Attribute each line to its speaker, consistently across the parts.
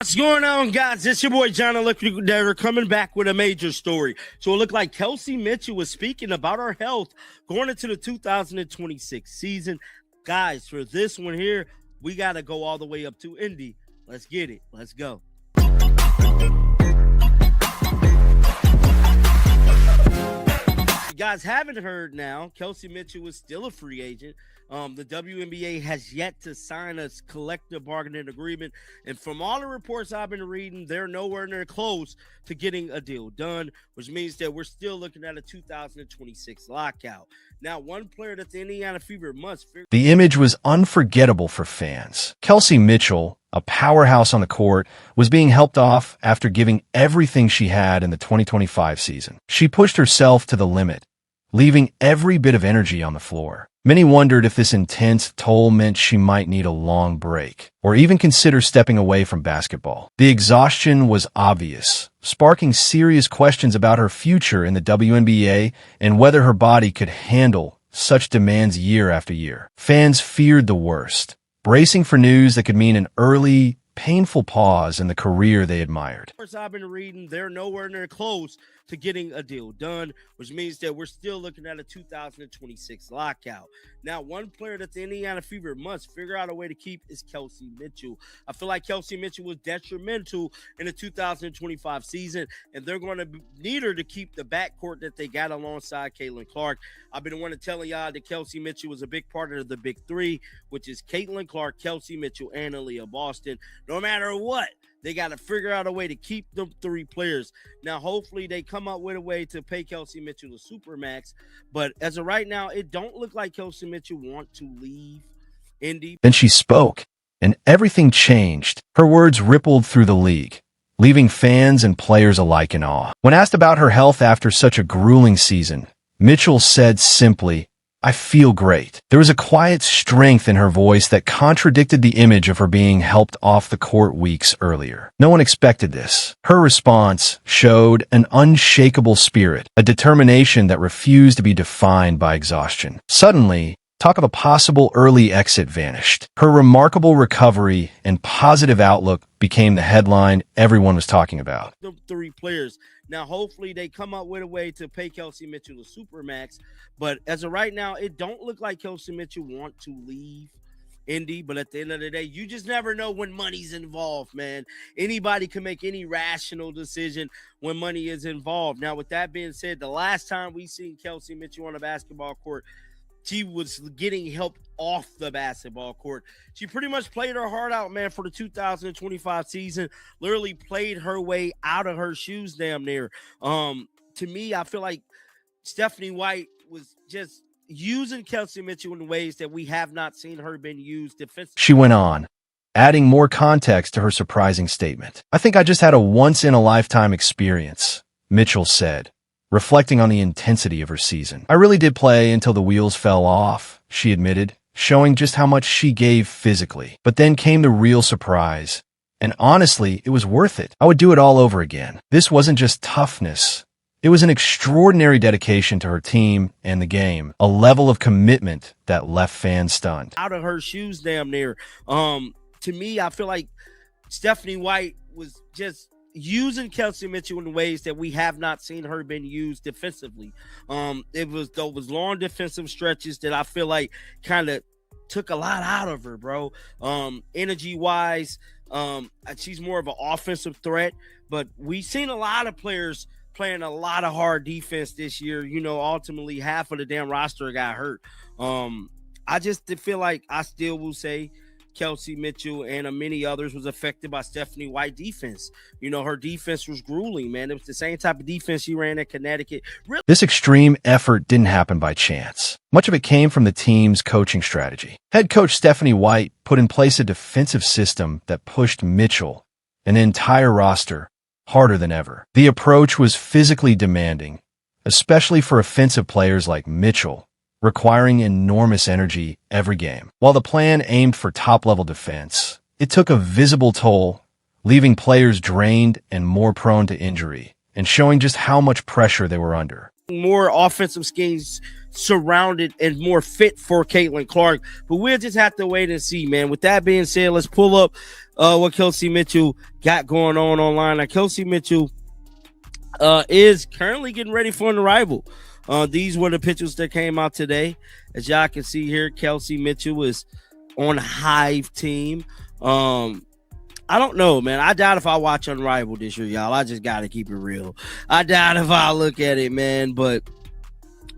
Speaker 1: What's going on, guys? It's your boy John Electric coming back with a major story. So it looked like Kelsey Mitchell was speaking about her health going into the 2026 season. Guys, for this one here, we got to go all the way up to Indy. Let's get it. Let's go. You guys haven't heard now, Kelsey Mitchell is still a free agent. The WNBA has yet to sign a collective bargaining agreement. And from all the reports I've been reading, they're nowhere near close to getting a deal done, which means that we're still looking at a 2026 lockout. Now, one player that the Indiana Fever must figure.
Speaker 2: The image was unforgettable for fans. Kelsey Mitchell, a powerhouse on the court, was being helped off after giving everything she had in the 2025 season. She pushed herself to the limit, leaving every bit of energy on the floor. Many wondered if this intense toll meant she might need a long break, or even consider stepping away from basketball. The exhaustion was obvious, sparking serious questions about her future in the WNBA and whether her body could handle such demands year after year. Fans feared the worst, bracing for news that could mean an early, painful pause in the career they admired.
Speaker 1: I've been reading, they're nowhere near close to getting a deal done, which means that we're still looking at a 2026 lockout. Now, one player that the Indiana Fever must figure out a way to keep is Kelsey Mitchell. I feel like Kelsey Mitchell was detrimental in the 2025 season, and they're going to need her to keep the backcourt that they got alongside Caitlin Clark. I've been wanting to tell y'all that Kelsey Mitchell was a big part of the big three, which is Caitlin Clark, Kelsey Mitchell, and Aaliyah Boston. No matter what, they got to figure out a way to keep them three players. Now, hopefully they come up with a way to pay Kelsey Mitchell the supermax. But as of right now, it don't look like Kelsey Mitchell want to leave Indy.
Speaker 2: Then she spoke, and everything changed. Her words rippled through the league, leaving fans and players alike in awe. When asked about her health after such a grueling season, Mitchell said simply, "I feel great." There was a quiet strength in her voice that contradicted the image of her being helped off the court weeks earlier. No one expected this. Her response showed an unshakable spirit, a determination that refused to be defined by exhaustion. Suddenly, talk of a possible early exit vanished. Her remarkable recovery and positive outlook became the headline everyone was talking about.
Speaker 1: The three players. Now, hopefully they come up with a way to pay Kelsey Mitchell the supermax. But as of right now, it don't look like Kelsey Mitchell want to leave Indy. But at the end of the day, you just never know when money's involved, man. Anybody can make any rational decision when money is involved. Now, with that being said, the last time we seen Kelsey Mitchell on a basketball court, she was getting help off the basketball court. She pretty much played her heart out, man, for the 2025 season. Literally played her way out of her shoes damn near. To me, I feel like Stephanie White was just using Kelsey Mitchell in ways that we have not seen her been used defensively.
Speaker 2: She went on, adding more context to her surprising statement. "I think I just had a once-in-a-lifetime experience," Mitchell said, reflecting on the intensity of her season. "I really did play until the wheels fell off," she admitted, showing just how much she gave physically. But then came the real surprise. And honestly, it was worth it. I would do it all over again. This wasn't just toughness. It was an extraordinary dedication to her team and the game, a level of commitment that left fans stunned.
Speaker 1: Out of her shoes damn near. To me, I feel like Stephanie White was just using Kelsey Mitchell in ways that we have not seen her been used defensively. It was those long defensive stretches that I feel like kind of took a lot out of her, bro. Energy wise, she's more of an offensive threat, but we've seen a lot of players playing a lot of hard defense this year. You know, ultimately half of the damn roster got hurt. I just feel like I still will say Kelsey Mitchell and many others was affected by Stephanie White defense. You know, her defense was grueling, man. It was the same type of defense she ran at Connecticut. Really?
Speaker 2: This extreme effort didn't happen by chance. Much of it came from the team's coaching strategy. Head coach Stephanie White put in place a defensive system that pushed Mitchell and the entire roster harder than ever. The approach was physically demanding, especially for offensive players like Mitchell, requiring enormous energy every game. While the plan aimed for top-level defense, it took a visible toll, leaving players drained and more prone to injury, and showing just how much pressure they were under.
Speaker 1: More offensive schemes surrounded and more fit for Caitlin Clark, but we'll just have to wait and see, man. With that being said, let's pull up what Kelsey Mitchell got going on online. Now, Kelsey Mitchell is currently getting ready for an arrival. These were the pictures that came out today. As y'all can see here, Kelsey Mitchell is on Hive team. I don't know, man. I doubt if I watch Unrivaled this year, y'all. I just gotta keep it real. I doubt if I look at it, man. But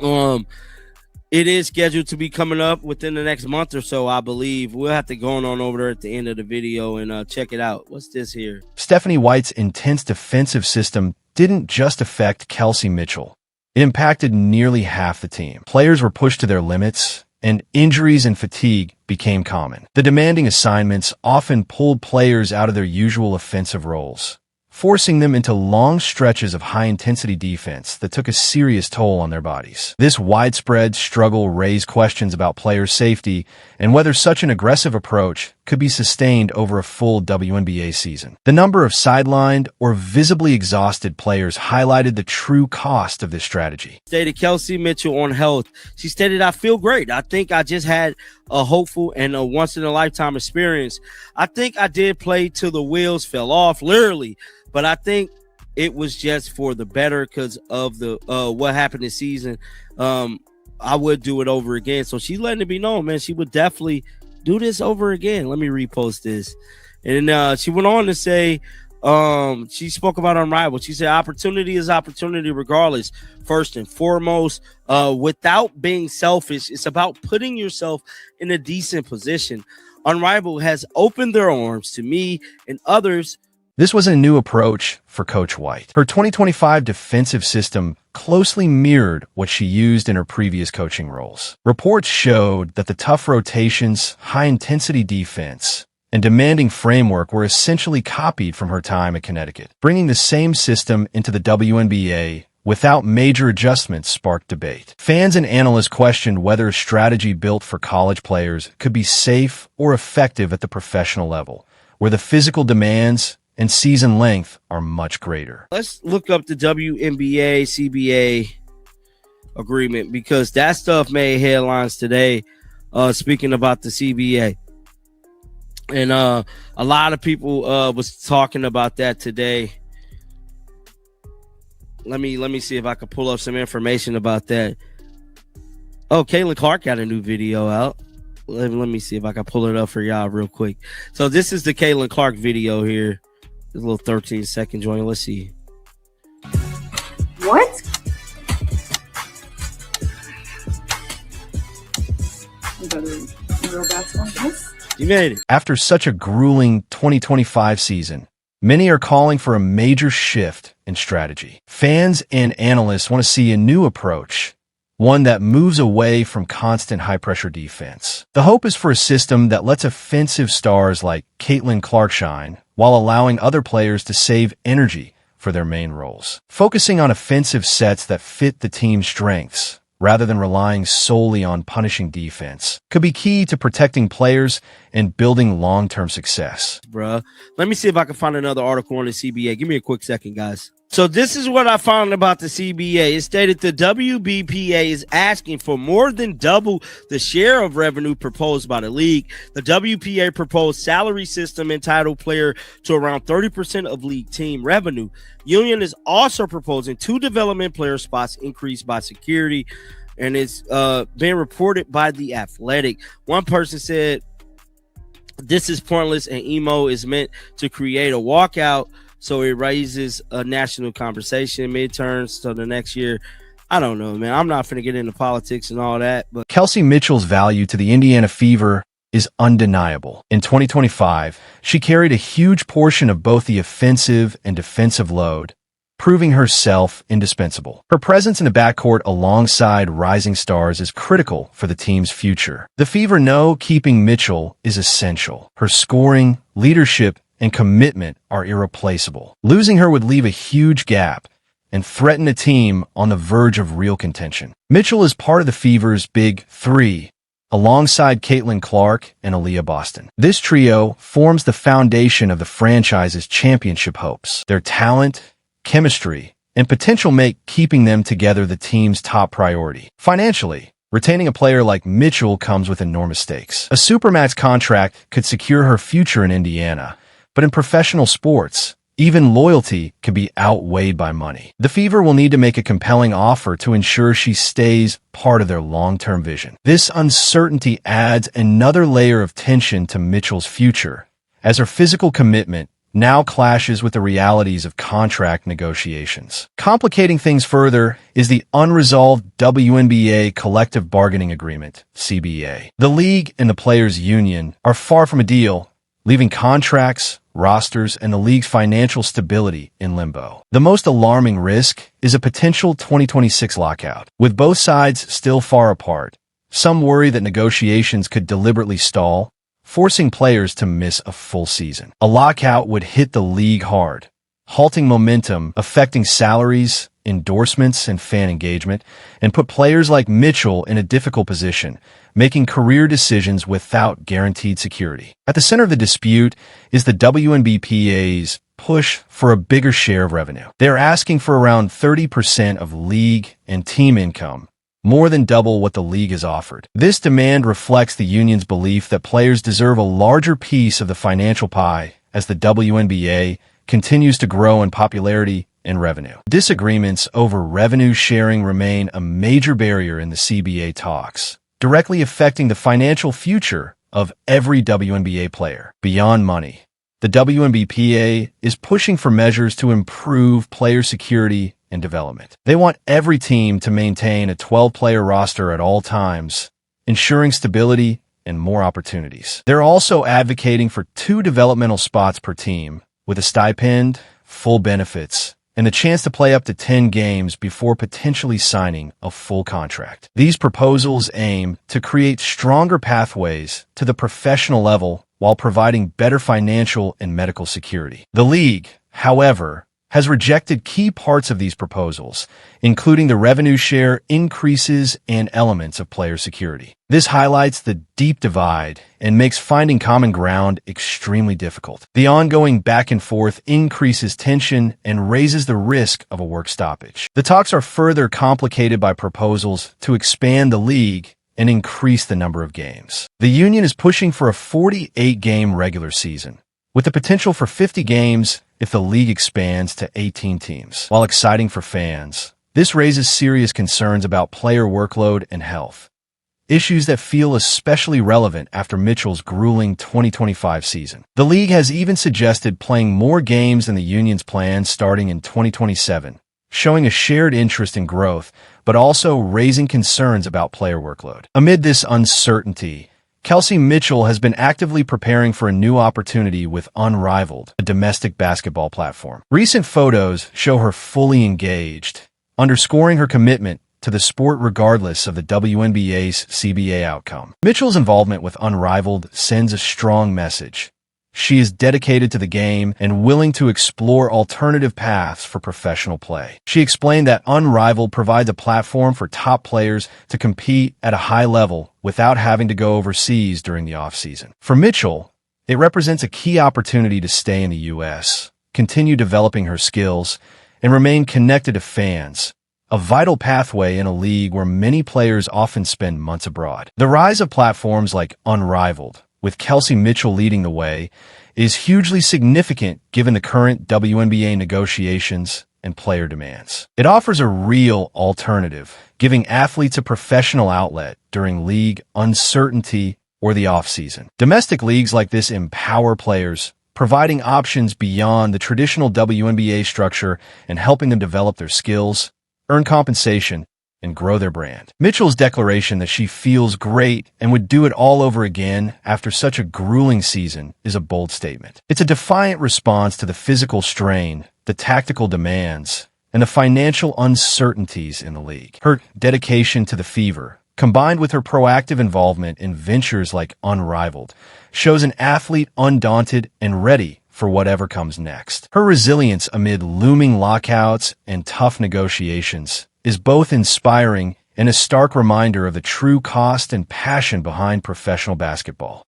Speaker 1: it is scheduled to be coming up within the next month or so, I believe. We'll have to go on over there at the end of the video and check it out. What's this here?
Speaker 2: Stephanie White's intense defensive system didn't just affect Kelsey Mitchell. It impacted nearly half the team. Players were pushed to their limits, and injuries and fatigue became common. The demanding assignments often pulled players out of their usual offensive roles, forcing them into long stretches of high-intensity defense that took a serious toll on their bodies. This widespread struggle raised questions about player safety and whether such an aggressive approach could be sustained over a full WNBA season. The number of sidelined or visibly exhausted players highlighted the true cost of this strategy.
Speaker 1: Stated Kelsey Mitchell on health. She stated, "I feel great. I think I just had a hopeful and a once-in-a-lifetime experience. I think I did play till the wheels fell off, literally. But I think it was just for the better because of the what happened this season. I would do it over again." So she's letting it be known, man. She would definitely do this over again. Let me repost this. And she went on to say, she spoke about Unrivaled. She said, "Opportunity is opportunity regardless. First and foremost, without being selfish, it's about putting yourself in a decent position. Unrivaled has opened their arms to me and others."
Speaker 2: This was a new approach for Coach White. Her 2025 defensive system closely mirrored what she used in her previous coaching roles. Reports showed that the tough rotations, high-intensity defense, and demanding framework were essentially copied from her time at Connecticut. Bringing the same system into the WNBA without major adjustments sparked debate. Fans and analysts questioned whether a strategy built for college players could be safe or effective at the professional level, where the physical demands and season length are much greater.
Speaker 1: Let's look up the WNBA CBA agreement because that stuff made headlines today. Speaking about the CBA, and a lot of people was talking about that today. Let me see if I can pull up some information about that. Oh, Caitlin Clark got a new video out. Let me see if I can pull it up for y'all real quick. So this is the Caitlin Clark video here. This little 13-second joint. Let's see.
Speaker 3: What? Real basketball, yes?
Speaker 1: You made it.
Speaker 2: After such a grueling 2025 season, many are calling for a major shift in strategy. Fans and analysts want to see a new approach, one that moves away from constant high-pressure defense. The hope is for a system that lets offensive stars like Caitlin Clark shine, while allowing other players to save energy for their main roles. Focusing on offensive sets that fit the team's strengths, rather than relying solely on punishing defense, could be key to protecting players and building long-term success.
Speaker 1: Bruh. Let me see if I can find another article on the CBA. Give me a quick second, guys. So this is what I found about the CBA. It stated the WBPA is asking for more than double the share of revenue proposed by the league. The WPA proposed salary system entitled player to around 30% of league team revenue. Union is also proposing 2 development player spots increased by security, and it's being reported by The Athletic. One person said, "This is pointless and emo is meant to create a walkout, so it raises a national conversation midterms. So the next year, I don't know, man. I'm not finna get into politics and all that." But
Speaker 2: Kelsey Mitchell's value to the Indiana Fever is undeniable. In 2025, she carried a huge portion of both the offensive and defensive load, proving herself indispensable. Her presence in the backcourt alongside rising stars is critical for the team's future. The Fever know keeping Mitchell is essential. Her scoring, leadership, and commitment are irreplaceable. Losing her would leave a huge gap and threaten a team on the verge of real contention. Mitchell is part of the Fever's Big Three, alongside Caitlin Clark and Aaliyah Boston. This trio forms the foundation of the franchise's championship hopes. Their talent, chemistry, and potential make keeping them together the team's top priority. Financially, retaining a player like Mitchell comes with enormous stakes. A supermax contract could secure her future in Indiana, But in professional sports, even loyalty can be outweighed by money. The Fever will need to make a compelling offer to ensure she stays part of their long-term vision. This uncertainty adds another layer of tension to Mitchell's future, as her physical commitment now clashes with the realities of contract negotiations. Complicating things further is the unresolved WNBA Collective Bargaining Agreement, CBA. The league and the players' union are far from a deal, leaving contracts, rosters, and the league's financial stability in limbo. The most alarming risk is a potential 2026 lockout. With both sides still far apart, some worry that negotiations could deliberately stall, forcing players to miss a full season. A lockout would hit the league hard, halting momentum, affecting salaries, endorsements, and fan engagement, and put players like Mitchell in a difficult position, making career decisions without guaranteed security. At the center of the dispute is the WNBPA's push for a bigger share of revenue. They're asking for around 30% of league and team income, more than double what the league has offered. This demand reflects the union's belief that players deserve a larger piece of the financial pie as the WNBA continues to grow in popularity and revenue. Disagreements over revenue sharing remain a major barrier in the CBA talks, directly affecting the financial future of every WNBA player. Beyond money, the WNBPA is pushing for measures to improve player security and development. They want every team to maintain a 12-player roster at all times, ensuring stability and more opportunities. They're also advocating for 2 developmental spots per team, with a stipend, full benefits, and the chance to play up to 10 games before potentially signing a full contract. These proposals aim to create stronger pathways to the professional level while providing better financial and medical security. The league, however, has rejected key parts of these proposals, including the revenue share increases and elements of player security. This highlights the deep divide and makes finding common ground extremely difficult. The ongoing back and forth increases tension and raises the risk of a work stoppage. The talks are further complicated by proposals to expand the league and increase the number of games. The union is pushing for a 48-game regular season, with the potential for 50 games if the league expands to 18 teams. While exciting for fans, this raises serious concerns about player workload and health, issues that feel especially relevant after Mitchell's grueling 2025 season. The league has even suggested playing more games than the union's plan starting in 2027, showing a shared interest in growth, but also raising concerns about player workload. Amid this uncertainty, Kelsey Mitchell has been actively preparing for a new opportunity with Unrivaled, a domestic basketball platform. Recent photos show her fully engaged, underscoring her commitment to the sport regardless of the WNBA's CBA outcome. Mitchell's involvement with Unrivaled sends a strong message. She is dedicated to the game and willing to explore alternative paths for professional play. She explained that Unrivaled provides a platform for top players to compete at a high level without having to go overseas during the offseason. For Mitchell, it represents a key opportunity to stay in the U.S., continue developing her skills, and remain connected to fans, a vital pathway in a league where many players often spend months abroad. The rise of platforms like Unrivaled, with Kelsey Mitchell leading the way, is hugely significant given the current WNBA negotiations and player demands. It offers a real alternative, giving athletes a professional outlet during league uncertainty or the offseason. Domestic leagues like this empower players, providing options beyond the traditional WNBA structure and helping them develop their skills, earn compensation, and grow their brand. Mitchell's declaration that she feels great and would do it all over again after such a grueling season is a bold statement. It's a defiant response to the physical strain, the tactical demands, and the financial uncertainties in the league. Her dedication to the Fever, combined with her proactive involvement in ventures like Unrivaled, shows an athlete undaunted and ready for whatever comes next. Her resilience amid looming lockouts and tough negotiations is both inspiring and a stark reminder of the true cost and passion behind professional basketball.